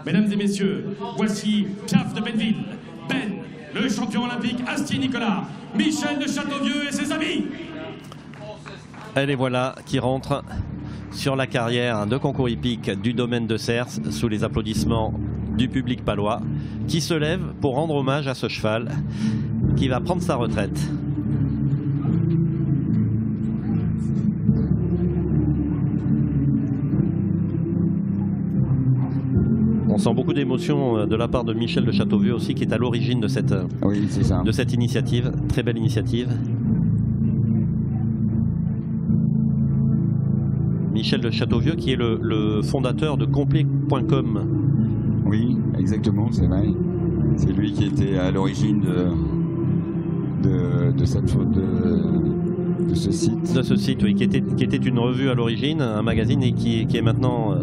Mesdames et messieurs, voici Piaf de Benneville, Ben, le champion olympique Astier Nicolas, Michel de Châteauvieux et ses amis. Et les voilà qui rentrent sur la carrière de concours hippique du domaine de Cers sous les applaudissements du public palois qui se lève pour rendre hommage à ce cheval qui va prendre sa retraite. On sent beaucoup d'émotion de la part de Michel de Châteauvieux aussi, qui est à l'origine de cette, de cette initiative. Très belle initiative. Michel de Châteauvieux qui est le fondateur de complet.com. Oui, exactement, c'est vrai. C'est lui qui était à l'origine de ce site. De ce site, oui, qui était une revue à l'origine, un magazine, et qui est maintenant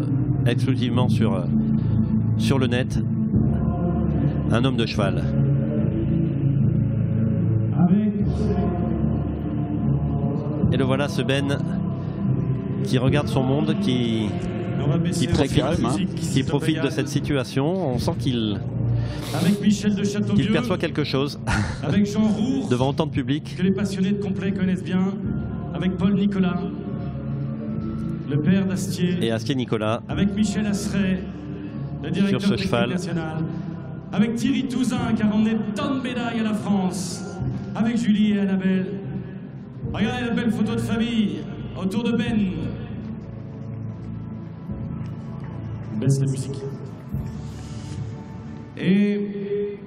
exclusivement sur le net. Un homme de cheval. Et le voilà, ce Ben qui regarde son monde, qui profite de cette situation. On sent qu'il perçoit quelque chose avec Jean Roux, devant autant de public. Que les passionnés de complet connaissent bien, avec Paul Nicolas, le père d'Astier, et Astier Nicolas, avec Michel Asseret, le directeur sur ce cheval national, avec Thierry Touzin qui a ramené tant de médailles à la France, avec Julie et Annabelle. Regardez la belle photo de famille autour de Ben. Baisse la musique. Et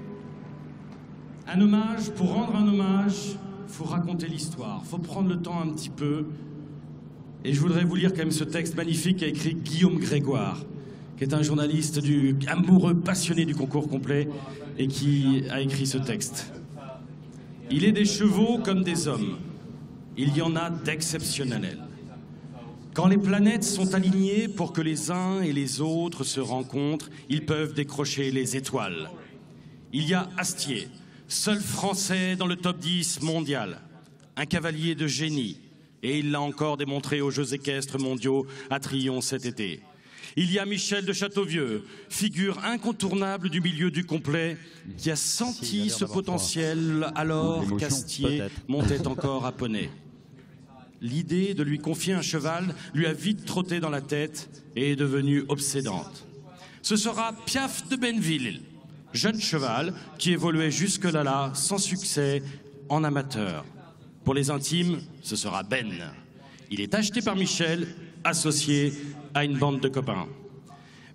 un hommage, pour rendre un hommage, il faut raconter l'histoire, il faut prendre le temps un petit peu. Et je voudrais vous lire quand même ce texte magnifique qu'a écrit Guillaume Grégoire, qui est un journaliste amoureux, passionné du concours complet, et qui a écrit ce texte. Il est des chevaux comme des hommes. Il y en a d'exceptionnels. Quand les planètes sont alignées pour que les uns et les autres se rencontrent, ils peuvent décrocher les étoiles. Il y a Astier, seul Français dans le top 10 mondial, un cavalier de génie, et il l'a encore démontré aux Jeux équestres mondiaux à Tryon cet été. Il y a Michel de Châteauvieux, figure incontournable du milieu du complet, qui a senti ce potentiel alors qu'Astier montait encore à poney. L'idée de lui confier un cheval lui a vite trotté dans la tête et est devenue obsédante. Ce sera Piaf de Benneville, jeune cheval qui évoluait jusque-là sans succès en amateur. Pour les intimes, ce sera Ben. Il est acheté par Michel, associé à une bande de copains.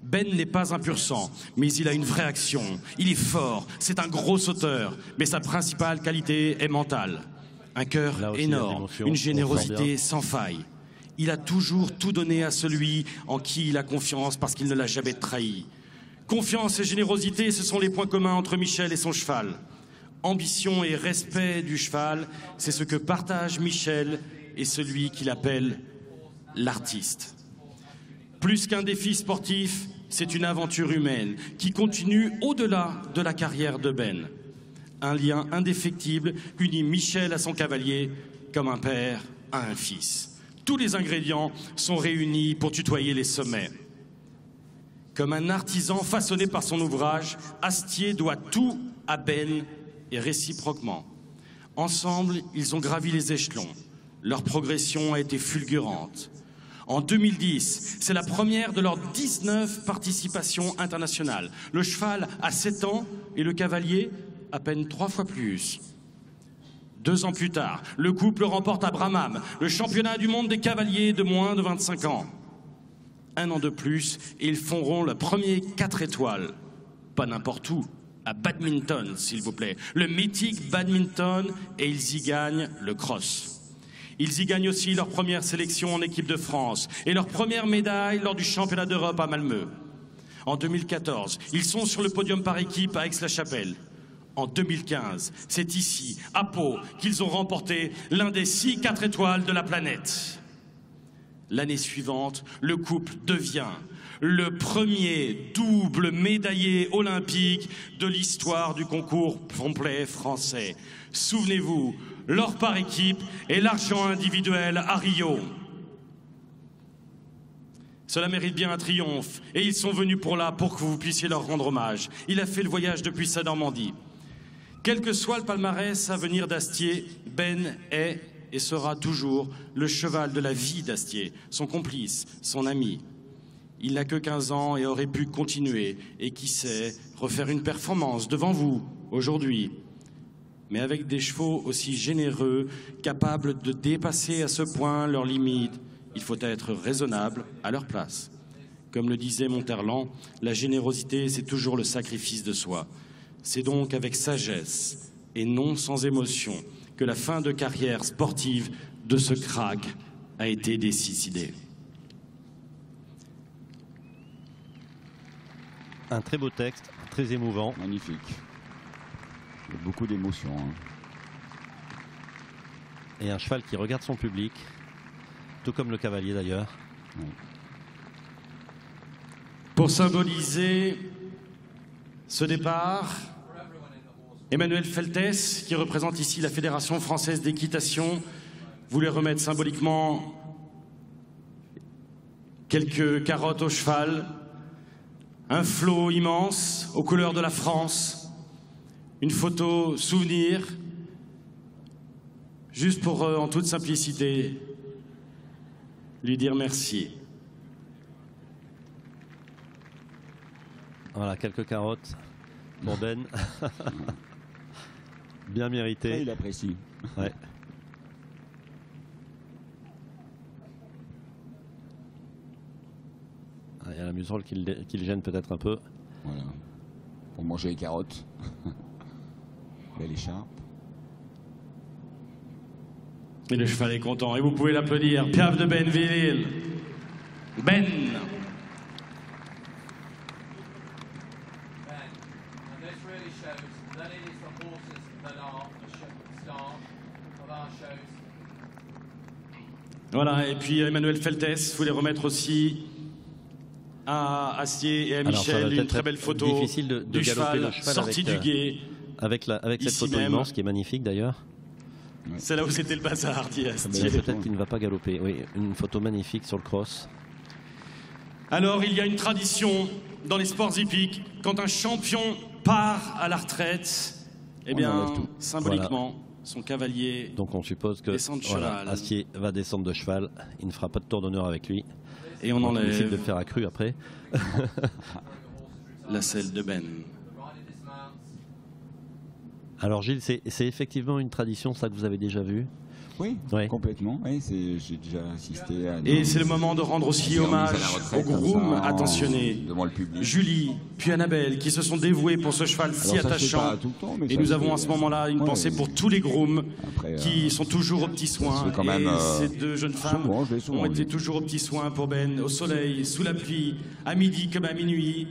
Ben n'est pas un pur sang, mais il a une vraie action. Il est fort, c'est un gros sauteur, mais sa principale qualité est mentale. Un cœur énorme, une générosité sans faille. Il a toujours tout donné à celui en qui il a confiance parce qu'il ne l'a jamais trahi. Confiance et générosité, ce sont les points communs entre Michel et son cheval. Ambition et respect du cheval, c'est ce que partagent Michel et celui qu'il appelle l'artiste. Plus qu'un défi sportif, c'est une aventure humaine qui continue au-delà de la carrière de Ben. Un lien indéfectible unit Michel à son cavalier comme un père à un fils. Tous les ingrédients sont réunis pour tutoyer les sommets. Comme un artisan façonné par son ouvrage, Astier doit tout à Ben et réciproquement. Ensemble, ils ont gravi les échelons. Leur progression a été fulgurante. En 2010, c'est la première de leurs 19 participations internationales. Le cheval a 7 ans et le cavalier à peine 3 fois plus. 2 ans plus tard, le couple remporte à Bramham le championnat du monde des cavaliers de moins de 25 ans. 1 an de plus et ils feront le premier 4 étoiles. Pas n'importe où, à badminton, s'il vous plaît. Le mythique badminton, et ils y gagnent le cross. Ils y gagnent aussi leur première sélection en équipe de France et leur première médaille lors du championnat d'Europe à Malmö. En 2014, ils sont sur le podium par équipe à Aix-la-Chapelle. En 2015, c'est ici, à Pau, qu'ils ont remporté l'un des 6 4 étoiles de la planète. L'année suivante, le couple devient le premier double médaillé olympique de l'histoire du concours complet français. Souvenez-vous, l'or par équipe et l'argent individuel à Rio. Cela mérite bien un triomphe. Et ils sont venus pour que vous puissiez leur rendre hommage. Il a fait le voyage depuis sa Normandie. Quel que soit le palmarès à venir d'Astier, Ben est et sera toujours le cheval de la vie d'Astier, son complice, son ami. Il n'a que 15 ans et aurait pu continuer, et qui sait, refaire une performance devant vous, aujourd'hui. Mais avec des chevaux aussi généreux, capables de dépasser à ce point leurs limites, il faut être raisonnable à leur place. Comme le disait Monterland, la générosité, c'est toujours le sacrifice de soi. C'est donc avec sagesse et non sans émotion que la fin de carrière sportive de ce crack a été décidée. Un très beau texte, très émouvant. Magnifique. Il y a beaucoup d'émotions. Hein. Et un cheval qui regarde son public, tout comme le cavalier d'ailleurs. Ouais. Pour symboliser ce départ, Emmanuel Feltès, qui représente ici la Fédération française d'équitation, voulait remettre symboliquement quelques carottes au cheval, un flot immense aux couleurs de la France, une photo souvenir, juste pour, en toute simplicité, lui dire merci. Voilà, quelques carottes pour Ben. Bien mérité. Ouais, il apprécie. Ouais. Il y a la muserolle qui le gêne peut-être un peu. Voilà. Pour manger les carottes. Belle écharpe. Et le cheval est content. Et vous pouvez l'applaudir. Piaf de Benville. Ben. Voilà, et puis Emmanuel Feltès voulait remettre aussi à Astier et à Michel une très belle photo difficile de du cheval sorti du guet. Avec cette photo même. immense qui est magnifique d'ailleurs. Ouais. C'est là où c'était le bazar, dit Astier. Peut-être qu'il ne va pas galoper. Oui, une photo magnifique sur le cross. Alors, il y a une tradition dans les sports hippiques. Quand un champion part à la retraite, eh bien, symboliquement, son cavalier donc on suppose que descend de cheval. Astier va descendre de cheval. Il ne fera pas de tour d'honneur avec lui. Et on enlève essaie de le faire accru après. la selle de Ben. Alors Gilles, c'est effectivement une tradition, ça, que vous avez déjà vu? Oui, Ouais. complètement. Oui, j'ai déjà assisté à... Et c'est le moment de rendre aussi hommage aux grooms attentionnés. Devant le public. Julie, puis Annabelle, qui se sont dévoués pour ce cheval si Alors, ça se fait attachant. pas tout le temps, mais Et ça nous se avons fait, à ce moment-là une ouais, pensée ouais. pour tous les grooms Après, qui sont toujours aux petits soins. fait quand même, et ces deux jeunes femmes souvent, je l'ai souvent ont été vu. toujours aux petits soins pour Ben, au soleil, sous la pluie, à midi comme à minuit.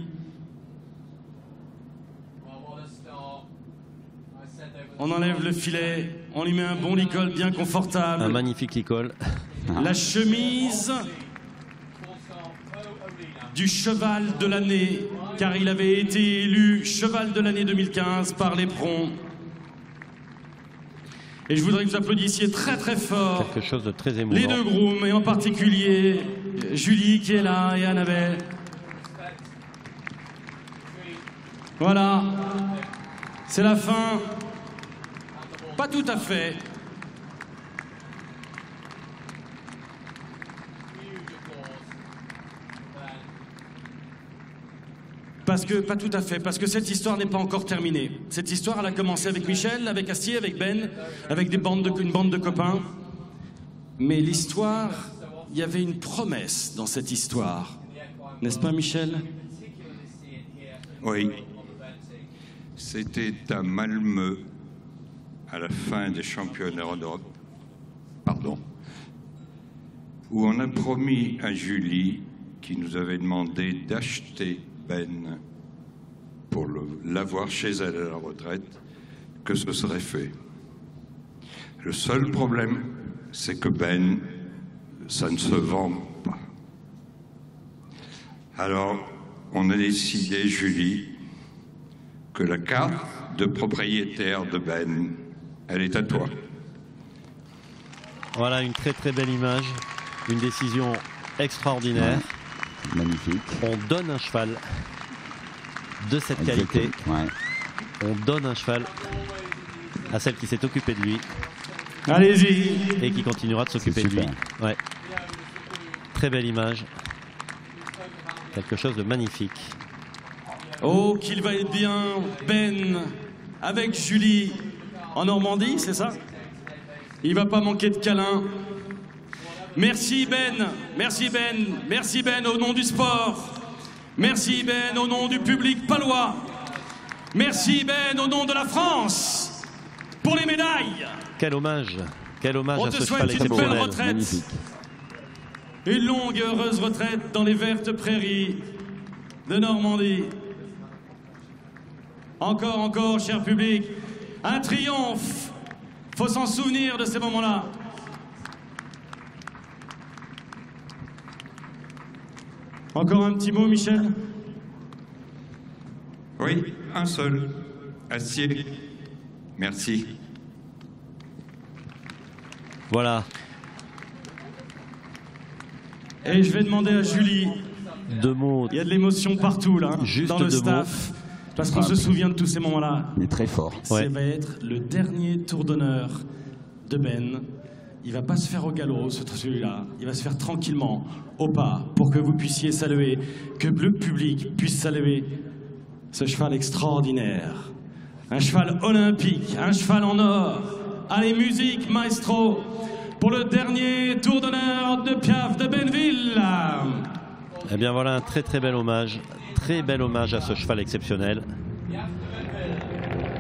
On enlève le filet, on lui met un bon licol bien confortable. Un magnifique licol. La chemise du cheval de l'année, car il avait été élu cheval de l'année 2015 par l'éperon. Et je voudrais que vous applaudissiez très très fort Quelque chose de très émouvant. les deux grooms, et en particulier Julie qui est là et Annabelle. Voilà, c'est la fin. Pas tout à fait. Parce que cette histoire n'est pas encore terminée. Cette histoire, elle a commencé avec Michel, avec Astier, avec Ben, avec une bande de copains. Mais l'histoire, il y avait une promesse dans cette histoire. N'est-ce pas, Michel? Oui. C'était à Malmö, à la fin des championnats d'Europe, où on a promis à Julie, qui nous avait demandé d'acheter Ben pour l'avoir chez elle à la retraite, que ce serait fait. Le seul problème, c'est que Ben, ça ne se vend pas. Alors, on a décidé, Julie, que la carte de propriétaire de Ben, elle est à toi. Voilà une très très belle image, une décision extraordinaire. magnifique. On donne un cheval de cette qualité. Ouais. On donne un cheval à celle qui s'est occupée de lui. Allez-y. Et qui continuera de s'occuper de lui. Ouais. Très belle image. Quelque chose de magnifique. Oh, qu'il va être bien, Ben, avec Julie en Normandie, c'est ça? Il va pas manquer de câlins. Merci Ben, merci Ben, merci Ben au nom du sport. Merci Ben au nom du public palois. Merci Ben au nom de la France pour les médailles. Quel hommage On à te ce cheval souhaite une belle exceptionnel. retraite. Magnifique. Une longue et heureuse retraite dans les vertes prairies de Normandie. Encore, cher public, un triomphe. Faut s'en souvenir de ces moments-là. Encore un petit mot, Michel? Oui, un seul. Acier. Merci. Voilà. Et je vais demander à Julie. 2 mots. Il y a de l'émotion partout, là, Juste dans le 2 staff. Parce qu'on se souvient de tous ces moments-là. Il est très fort. Ouais. Ça va être le dernier tour d'honneur de Ben. Il va pas se faire au galop, celui-là. Il va se faire tranquillement, au pas, pour que vous puissiez saluer, que le public puisse saluer ce cheval extraordinaire. Un cheval olympique, un cheval en or. Allez, musique, maestro, pour le dernier tour d'honneur de Piaf de Benneville. Eh bien voilà un très bel hommage. Très bel hommage à ce cheval exceptionnel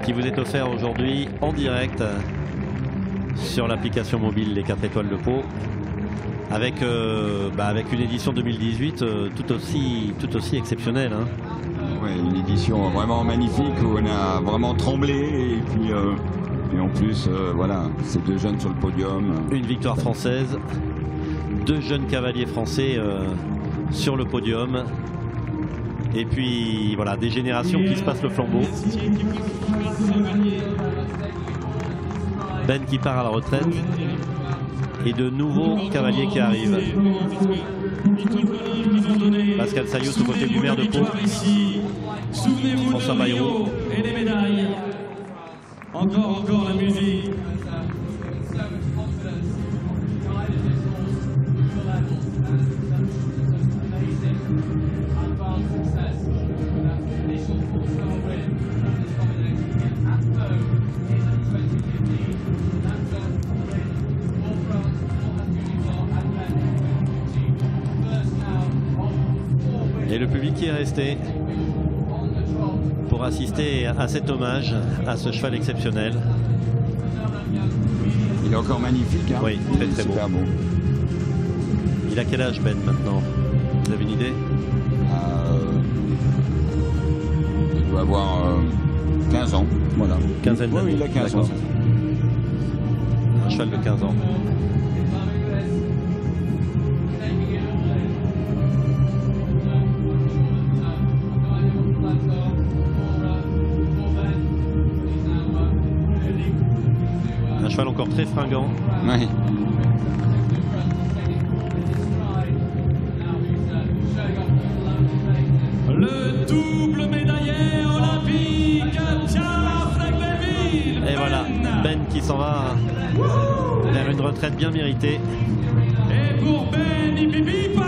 qui vous est offert aujourd'hui en direct sur l'application mobile Les 4 étoiles de Pau avec une édition 2018 tout aussi exceptionnelle. Hein. Ouais, une édition vraiment magnifique où on a vraiment tremblé et puis et en plus voilà, ces 2 jeunes sur le podium. Une victoire française, 2 jeunes cavaliers français sur le podium. Et puis voilà, des générations qui se passent le flambeau. Ben qui part à la retraite et de nouveaux cavaliers qui arrivent. Pascal Sayous aux côtés du maire de Pau. François Bayrou. Et les médailles. Encore la musique. Et le public qui est resté pour assister à cet hommage à ce cheval exceptionnel. Il est encore magnifique. Hein. Oui, très super beau. Il a quel âge Ben maintenant? Vous avez une idée? Il doit avoir 15 ans. Voilà. Quinzaine d'années. Oui, il a 15 ans. D'accord. Un cheval de 15 ans. Un cheval encore très fringant. Oui. Le double médaillé olympique Piaf de Benneville. Et voilà, Ben qui s'en va vers une retraite bien méritée. Et pour Ben, hip hip hip.